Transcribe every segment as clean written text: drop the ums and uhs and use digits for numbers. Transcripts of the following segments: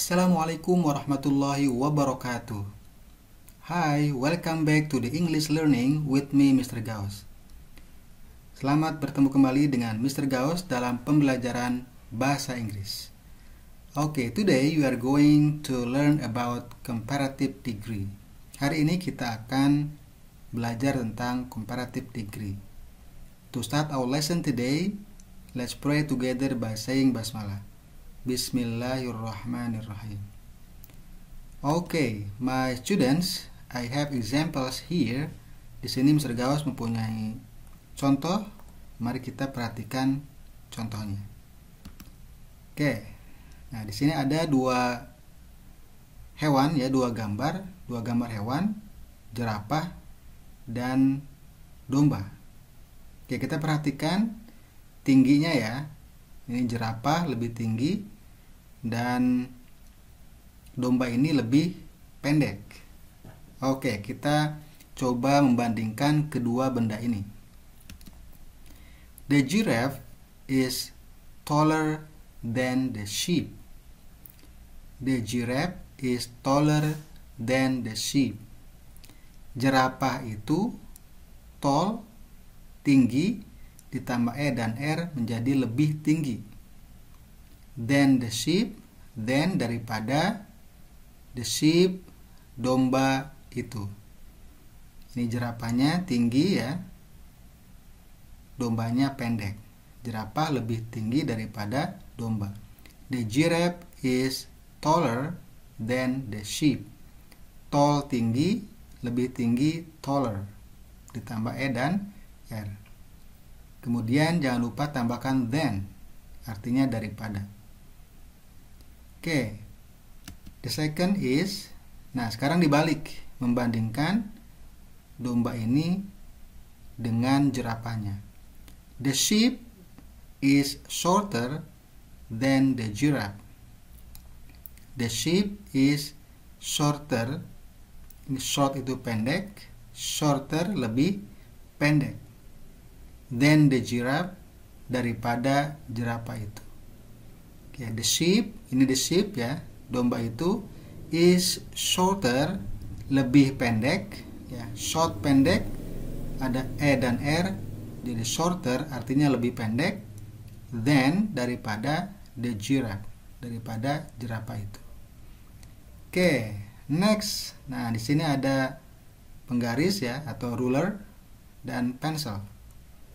Assalamualaikum warahmatullahi wabarakatuh. Hi, welcome back to the English learning with me, Mr. Gauss. Selamat bertemu kembali dengan Mr. Gauss dalam pembelajaran bahasa Inggris. Okay, today we are going to learn about comparative degree. Hari ini kita akan belajar tentang comparative degree. To start our lesson today, let's pray together by saying basmalah. Bismillahirrahmanirrahim. Okay, my students, I have examples here. Di sini Mr. Gauss mempunyai contoh. Mari kita perhatikan contohnya. Oke. Nah, di sini ada dua hewan ya, dua gambar hewan, jerapah dan domba. Oke, kita perhatikan tingginya ya. Ini jerapah lebih tinggi dan domba ini lebih pendek. Oke, kita coba membandingkan kedua benda ini. The giraffe is taller than the sheep. The giraffe is taller than the sheep. Jerapah itu tall, tinggi, ditambah E dan R menjadi lebih tinggi. Then the sheep, then daripada the sheep, domba itu. Ini jerapahnya tinggi ya, dombanya pendek. Jerapah lebih tinggi daripada domba. The giraffe is taller than the sheep. Tall tinggi, lebih tinggi taller. Ditambah E dan R. Kemudian jangan lupa tambahkan than, artinya daripada. Oke, the second is, nah sekarang dibalik, membandingkan domba ini dengan jerapahnya. The sheep is shorter than the giraffe. The sheep is shorter, ini short itu pendek, shorter lebih pendek, than the giraffe, daripada jerapah itu. Ya, the sheep, ini the sheep ya, domba itu is shorter, lebih pendek ya, short pendek, ada E dan R, jadi shorter artinya lebih pendek, than daripada the giraffe, daripada jerapah itu. Oke, next. Nah, di sini ada penggaris ya atau ruler dan pensil.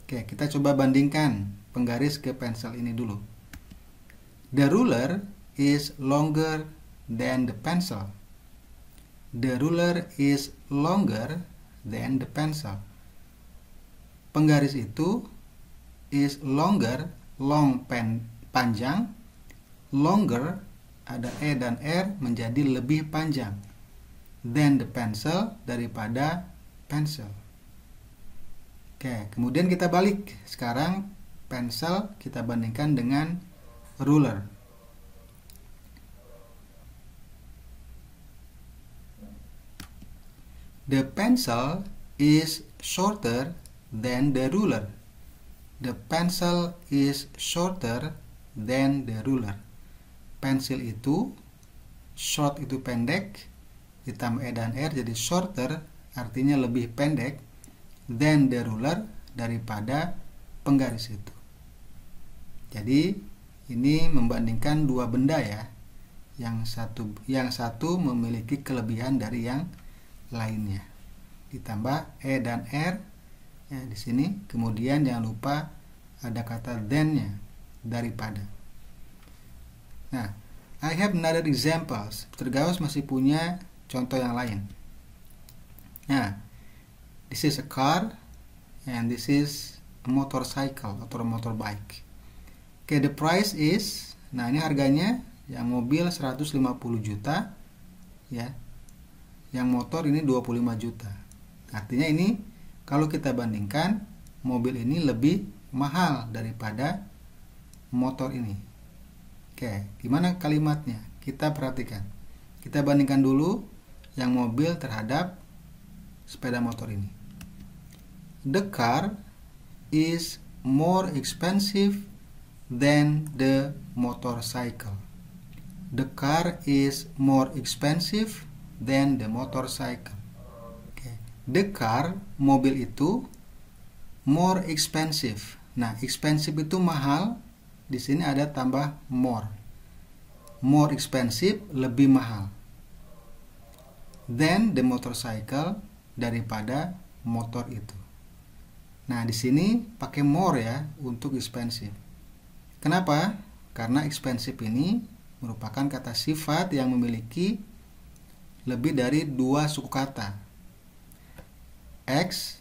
Oke, kita coba bandingkan penggaris ke pensil ini dulu. The ruler is longer than the pencil. The ruler is longer than the pencil. Penggaris itu is longer, long panjang, longer ada E dan R menjadi lebih panjang, than the pencil, daripada pensil. Oke, kemudian kita balik. Sekarang pensil kita bandingkan dengan ruler. The pencil is shorter than the ruler. The pencil is shorter than the ruler. Pensil itu, short itu pendek, ditambah E dan R jadi shorter, artinya lebih pendek, than the ruler, daripada penggaris itu. Jadi ini membandingkan dua benda ya. Yang satu memiliki kelebihan dari yang lainnya. Ditambah E dan R ya di sini. Kemudian jangan lupa ada kata than-nya, daripada. Nah, I have another examples. Mr. Gauss masih punya contoh yang lain. Nah, this is a car and this is a motorcycle atau motorbike. Okay, the price is, nah ini harganya, yang mobil 150 juta ya, yang motor ini 25 juta. Artinya ini kalau kita bandingkan, mobil ini lebih mahal daripada motor ini. Oke, gimana kalimatnya? Kita perhatikan. Kita bandingkan dulu yang mobil terhadap sepeda motor ini. The car is more expensive than the motorcycle. The car is more expensive than the motorcycle. Okay. The car, mobil itu, more expensive. Nah, expensive itu mahal. Di sini ada tambah more. More expensive, lebih mahal. Than the motorcycle, daripada motor itu. Nah, di sini pakai more ya untuk expensive. Kenapa? Karena expensive ini merupakan kata sifat yang memiliki lebih dari 2 suku kata. Expensive,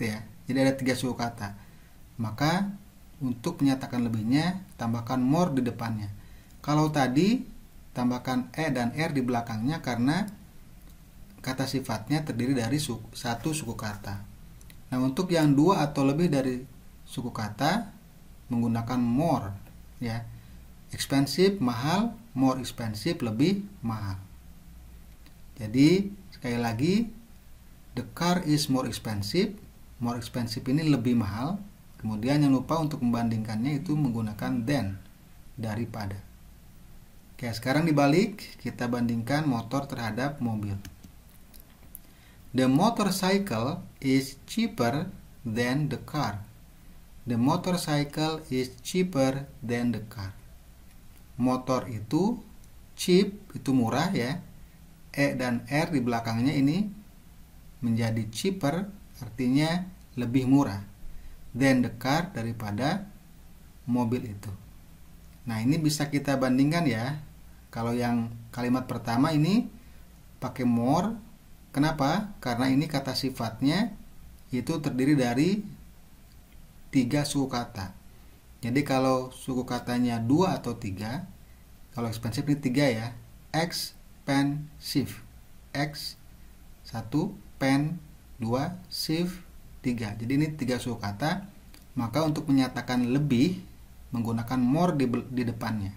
ya. Jadi ada 3 suku kata. Maka untuk menyatakan lebihnya tambahkan more di depannya. Kalau tadi tambahkan e dan r di belakangnya karena kata sifatnya terdiri dari satu suku kata. Nah, untuk yang 2 atau lebih dari suku kata menggunakan more, ya. Expensive mahal, more expensive lebih mahal. Jadi sekali lagi, the car is more expensive. More expensive ini lebih mahal. Kemudian jangan lupa untuk membandingkannya itu menggunakan than, daripada. Oke, sekarang dibalik, kita bandingkan motor terhadap mobil. The motorcycle is cheaper than the car. The motorcycle is cheaper than the car. Motor itu cheap, itu murah ya. E dan R di belakangnya ini menjadi cheaper, artinya lebih murah. Than the car, daripada mobil itu. Nah, ini bisa kita bandingkan ya. Kalau yang kalimat pertama ini pakai more. Kenapa? Karena ini kata sifatnya itu terdiri dari 3 suku kata. Jadi kalau suku katanya 2 atau 3, kalau expensive ini 3 ya. Expensive. X 1, pen 2, sieve 3. Jadi ini 3 suku kata. Maka untuk menyatakan lebih menggunakan more di depannya.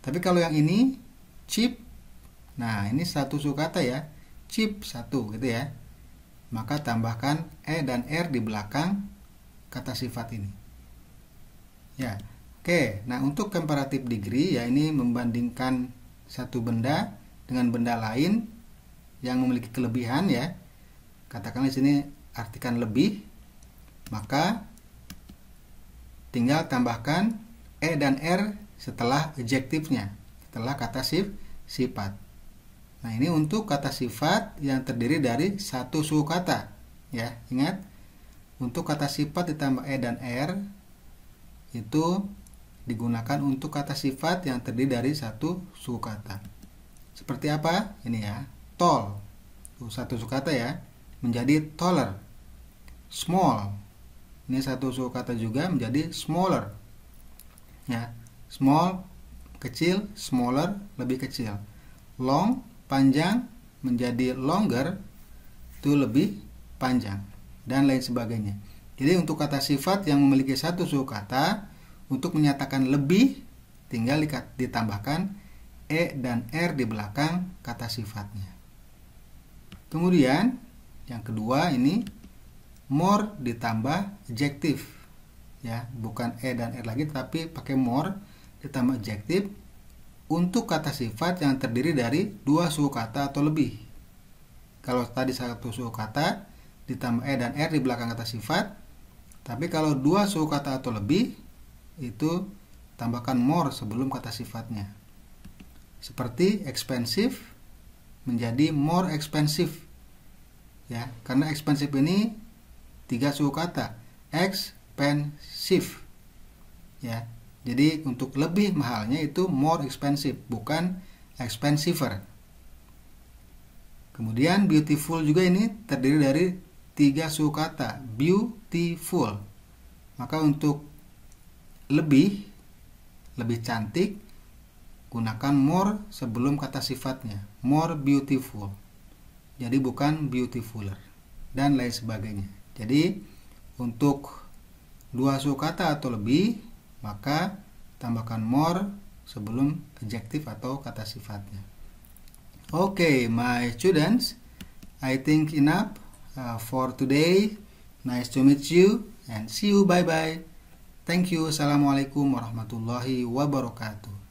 Tapi kalau yang ini cheap, nah ini 1 suku kata ya. Cheap 1 gitu ya. Maka tambahkan e dan r di belakang kata sifat ini. Ya. Oke, nah untuk comparative degree ya, ini membandingkan satu benda dengan benda lain yang memiliki kelebihan ya. Katakan di sini artikan lebih, maka tinggal tambahkan e dan r setelah adjektifnya, setelah kata sifat. Nah, ini untuk kata sifat yang terdiri dari 1 suku kata ya. Ingat, untuk kata sifat ditambah e dan r itu digunakan untuk kata sifat yang terdiri dari 1 suku kata. Seperti apa? Ini ya, tall. Tuh, 1 suku kata ya, menjadi taller. Small. Ini 1 suku kata juga menjadi smaller. Ya, small kecil, smaller lebih kecil. Long panjang menjadi longer, itu lebih panjang, dan lain sebagainya. Jadi untuk kata sifat yang memiliki 1 suku kata, untuk menyatakan lebih tinggal ditambahkan e dan r di belakang kata sifatnya. Kemudian yang kedua ini more ditambah adjektif ya, bukan e dan r lagi tapi pakai more ditambah adjektif untuk kata sifat yang terdiri dari 2 suku kata atau lebih. Kalau tadi 1 suku kata ditambah e dan r di belakang kata sifat, tapi kalau 2 suku kata atau lebih itu tambahkan more sebelum kata sifatnya. Seperti expensive menjadi more expensive ya, karena expensive ini 3 suku kata, expensive ya. Jadi untuk lebih mahalnya itu more expensive, bukan expensiver. Kemudian beautiful juga ini terdiri dari 3 suku kata, beautiful. Maka untuk lebih cantik gunakan more sebelum kata sifatnya, more beautiful. Jadi bukan beautifuler, dan lain sebagainya. Jadi untuk 2 suku kata atau lebih, maka tambahkan more sebelum adjektif atau kata sifatnya. Okay, my students, I think enough for today. Nice to meet you and see you. Bye bye. Thank you. Assalamualaikum warahmatullahi wabarakatuh.